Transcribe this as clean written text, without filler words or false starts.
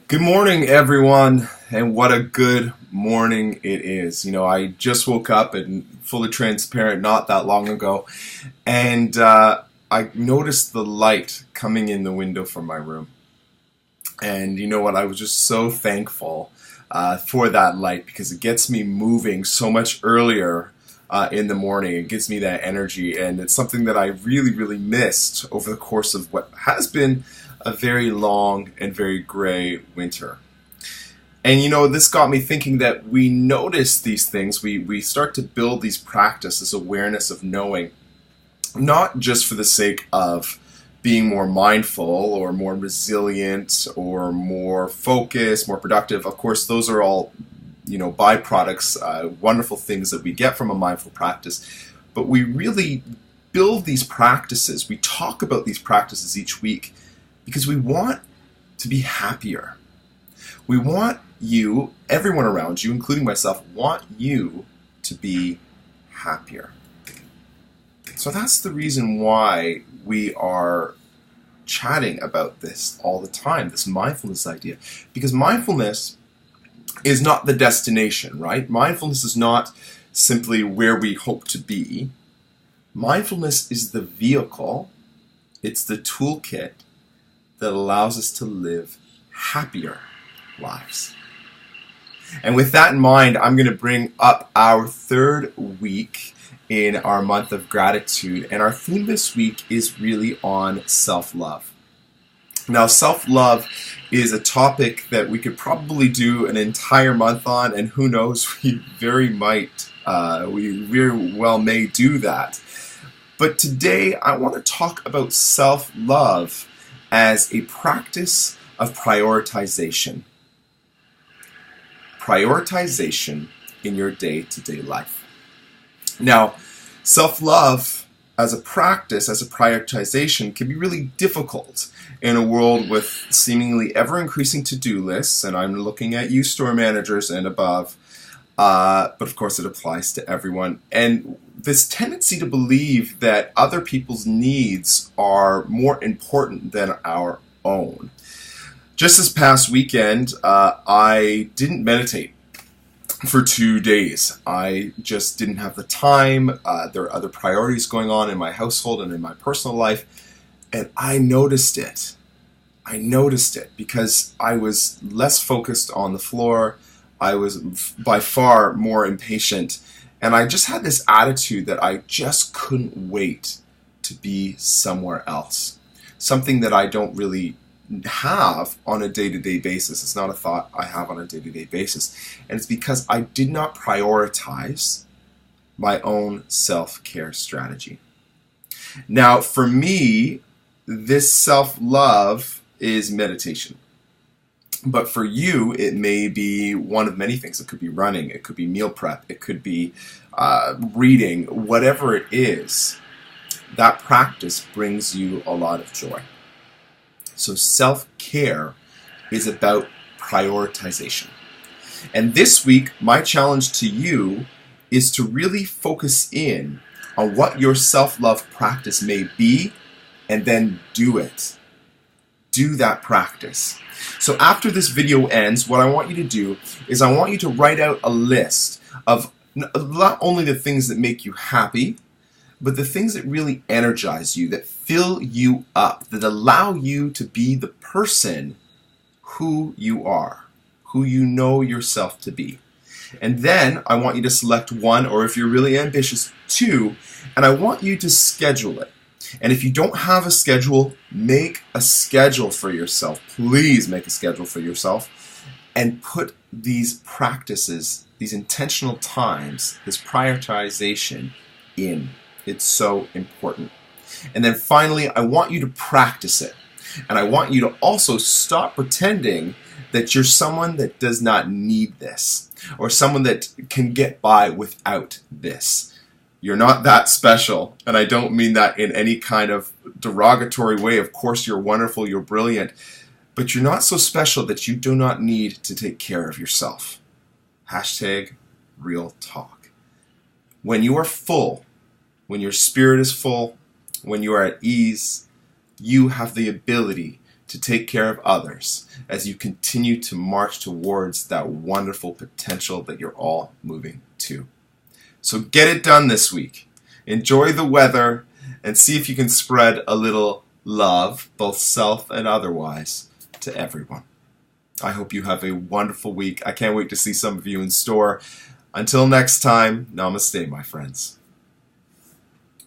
Good morning, everyone, and what a good morning it is. I just woke up and fully transparent not that long ago, and I noticed the light coming in the window from my room. And you know what? I was just so thankful for that light because it gets me moving so much earlier in the morning. It gives me that energy, and it's something that I really, really missed over the course of what has been a very long and very gray winter. And this got me thinking that we notice these things, we start to build these practices, awareness of knowing, not just for the sake of being more mindful or more resilient or more focused, more productive. Of course, those are all, byproducts, wonderful things that we get from a mindful practice. But we really build these practices, we talk about these practices each week because we want to be happier. We want you, everyone around you, including myself, want you to be happier. So that's the reason why we are chatting about this all the time, this mindfulness idea. Because mindfulness is not the destination, right? Mindfulness is not simply where we hope to be. Mindfulness is the vehicle, it's the toolkit that allows us to live happier lives. And with that in mind, I'm going to bring up our third week in our month of gratitude. And our theme this week is really on self-love. Now, self-love is a topic that we could probably do an entire month on, and who knows, we very well may do that. But today, I want to talk about self-love as a practice of prioritization. Prioritization in your day-to-day life. Now, self-love as a practice, as a prioritization, can be really difficult in a world with seemingly ever-increasing to-do lists, and I'm looking at you store managers and above, but of course it applies to everyone. And this tendency to believe that other people's needs are more important than our own. Just this past weekend, I didn't meditate for 2 days. I just didn't have the time. There are other priorities going on in my household and in my personal life, and I noticed it. I noticed it because I was less focused on the floor. I was by far more impatient, and I just had this attitude that I just couldn't wait to be somewhere else. Something that I don't really have on a day-to-day basis. It's not a thought I have on a day-to-day basis. And it's because I did not prioritize my own self-care strategy. Now, for me, this self-love is meditation. But for you, it may be one of many things. It could be running, it could be meal prep, it could be reading, whatever it is. That practice brings you a lot of joy. So self-care is about prioritization. And this week, my challenge to you is to really focus in on what your self-love practice may be, and then do it. Do that practice. So after this video ends, what I want you to do is I want you to write out a list of not only the things that make you happy, but the things that really energize you, that fill you up, that allow you to be the person who you are, who you know yourself to be. And then I want you to select one, or if you're really ambitious, two, and I want you to schedule it. And if you don't have a schedule, make a schedule for yourself. Please make a schedule for yourself and put these practices, these intentional times, this prioritization in. It's so important. And then finally, I want you to practice it. And I want you to also stop pretending that you're someone that does not need this, or someone that can get by without this. You're not that special, and I don't mean that in any kind of derogatory way. Of course, you're wonderful, you're brilliant, but you're not so special that you do not need to take care of yourself. Hashtag real talk. When you are full, when your spirit is full, when you are at ease, you have the ability to take care of others as you continue to march towards that wonderful potential that you're all moving to. So get it done this week. Enjoy the weather and see if you can spread a little love, both self and otherwise, to everyone. I hope you have a wonderful week. I can't wait to see some of you in store. Until next time, namaste, my friends.